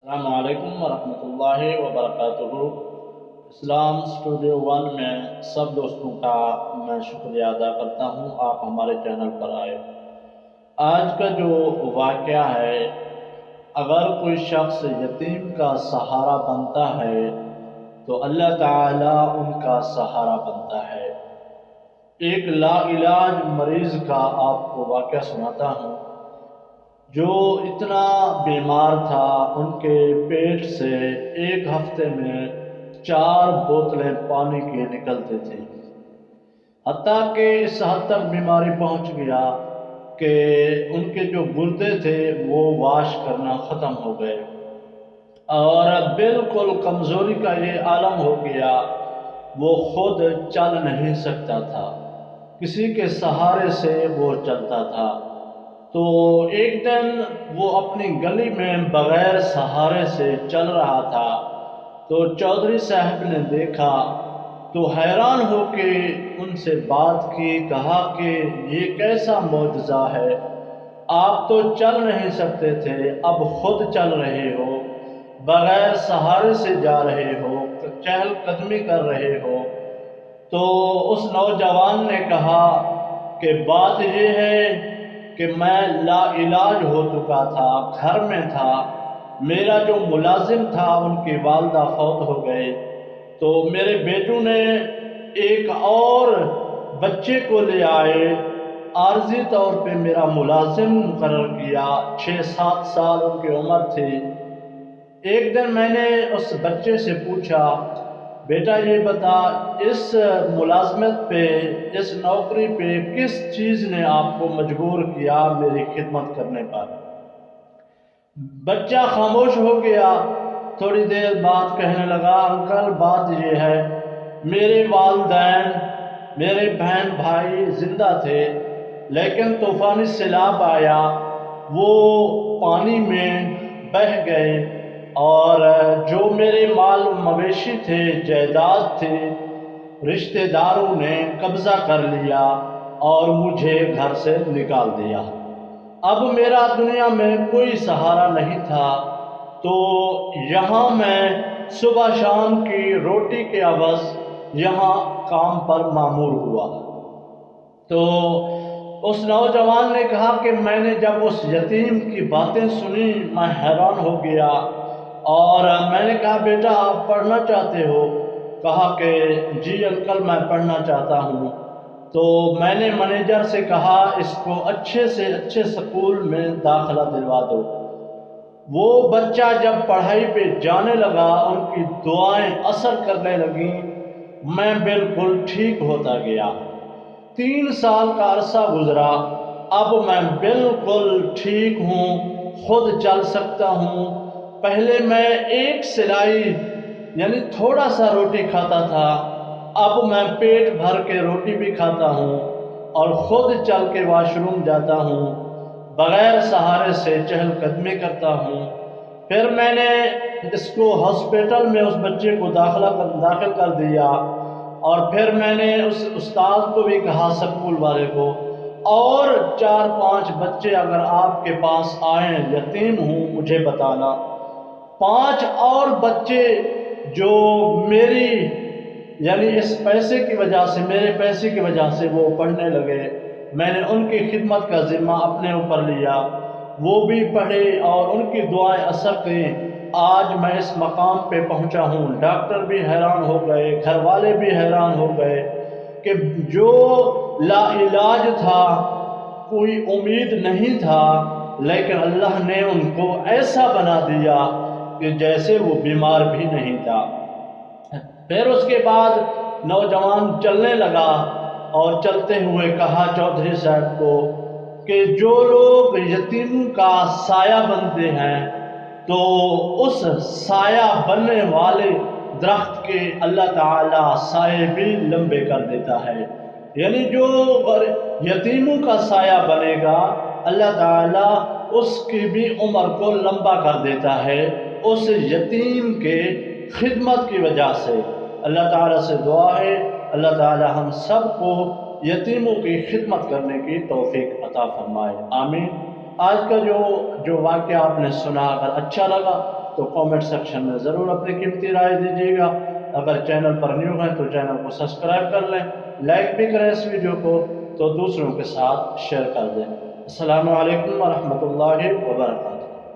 السلام علیکم ورحمۃ اللہ وبرکاتہ۔ اسلام اسٹوڈیو ون میں سب دوستوں کا میں شکریہ ادا کرتا ہوں، آپ ہمارے چینل پر آئے۔ آج کا جو واقعہ ہے، اگر کوئی شخص یتیم کا سہارا بنتا ہے تو اللہ تعالیٰ ان کا سہارا بنتا ہے۔ ایک لا علاج مریض کا آپ کو واقعہ سناتا ہوں، جو اتنا بیمار تھا، ان کے پیٹ سے ایک ہفتے میں 4 بوتلیں پانی کی نکلتی تھی، حتیٰ کہ اس حد تک بیماری پہنچ گیا کہ ان کے جو گردے تھے وہ واش کرنا ختم ہو گئے اور بالکل کمزوری کا یہ عالم ہو گیا، وہ خود چل نہیں سکتا تھا، کسی کے سہارے سے وہ چلتا تھا۔ تو ایک دن وہ اپنی گلی میں بغیر سہارے سے چل رہا تھا، تو چودھری صاحب نے دیکھا تو حیران ہو کے ان سے بات کی، کہا کہ یہ کیسا معجزہ ہے، آپ تو چل نہیں سکتے تھے، اب خود چل رہے ہو، بغیر سہارے سے جا رہے ہو، چہل قدمی کر رہے ہو۔ تو اس نوجوان نے کہا کہ بات یہ ہے کہ میں لا علاج ہو چکا تھا، گھر میں تھا، میرا جو ملازم تھا ان کی والدہ فوت ہو گئے، تو میرے بیٹوں نے ایک اور بچے کو لے آئے، عارضی طور پہ میرا ملازم مقرر کیا، 6-7 سال ان کی عمر تھی۔ ایک دن میں نے اس بچے سے پوچھا، بیٹا یہ بتا، اس ملازمت پہ، اس نوکری پہ کس چیز نے آپ کو مجبور کیا میری خدمت کرنے پر؟ بچہ خاموش ہو گیا، تھوڑی دیر بعد کہنے لگا، انکل بات یہ ہے، میرے والدین، میرے بہن بھائی زندہ تھے، لیکن طوفانی سیلاب آیا، وہ پانی میں بہہ گئے، اور جو میرے مال و مویشی تھے، جائیداد تھے، رشتہ داروں نے قبضہ کر لیا اور مجھے گھر سے نکال دیا۔ اب میرا دنیا میں کوئی سہارا نہیں تھا، تو یہاں میں صبح شام کی روٹی کے عوض یہاں کام پر مامور ہوا۔ تو اس نوجوان نے کہا کہ میں نے جب اس یتیم کی باتیں سنی میں حیران ہو گیا، اور میں نے کہا بیٹا آپ پڑھنا چاہتے ہو؟ کہا کہ جی انکل میں پڑھنا چاہتا ہوں۔ تو میں نے مینیجر سے کہا اس کو اچھے سے اچھے سکول میں داخلہ دلوا دو۔ وہ بچہ جب پڑھائی پہ جانے لگا، ان کی دعائیں اثر کرنے لگیں، میں بالکل ٹھیک ہوتا گیا۔ 3 سال کا عرصہ گزرا، اب میں بالکل ٹھیک ہوں، خود چل سکتا ہوں۔ پہلے میں ایک سلائی یعنی تھوڑا سا روٹی کھاتا تھا، اب میں پیٹ بھر کے روٹی بھی کھاتا ہوں اور خود چل کے واش روم جاتا ہوں، بغیر سہارے سے چہل قدمی کرتا ہوں۔ پھر میں نے اس کو ہاسپٹل میں اس بچے کو داخل کر دیا، اور پھر میں نے اس استاد کو بھی کہا سکول والے کو، اور 4-5 بچے اگر آپ کے پاس آئیں، یتیم ہوں، مجھے بتانا۔ 5 اور بچے جو میری یعنی اس پیسے کی وجہ سے، میرے پیسے کی وجہ سے وہ پڑھنے لگے، میں نے ان کی خدمت کا ذمہ اپنے اوپر لیا، وہ بھی پڑھے اور ان کی دعائیں اثر کریں، آج میں اس مقام پہ پہنچا ہوں۔ ڈاکٹر بھی حیران ہو گئے، گھر والے بھی حیران ہو گئے کہ جو لا علاج تھا، کوئی امید نہیں تھا، لیکن اللہ نے ان کو ایسا بنا دیا کہ جیسے وہ بیمار بھی نہیں تھا۔ پھر اس کے بعد نوجوان چلنے لگا، اور چلتے ہوئے کہا چودھری صاحب کو کہ جو لوگ یتیموں کا سایہ بنتے ہیں، تو اس سایہ بننے والے درخت کے اللہ تعالیٰ سائے بھی لمبے کر دیتا ہے، یعنی جو یتیموں کا سایہ بنے گا، اللہ تعالیٰ اس کی بھی عمر کو لمبا کر دیتا ہے، اس یتیم کے خدمت کی وجہ سے۔ اللہ تعالیٰ سے دعا ہے اللہ تعالیٰ ہم سب کو یتیموں کی خدمت کرنے کی توفیق عطا فرمائے، آمین۔ آج کا جو واقعہ آپ نے سنا اگر اچھا لگا تو کامنٹ سیکشن میں ضرور اپنی قیمتی رائے دیجیے گا۔ اگر چینل پر نیو ہیں تو چینل کو سبسکرائب کر لیں، لائک بھی کریں اس ویڈیو کو، تو دوسروں کے ساتھ شیئر کر دیں۔ السلام علیکم ورحمۃ اللہ وبرکاتہ۔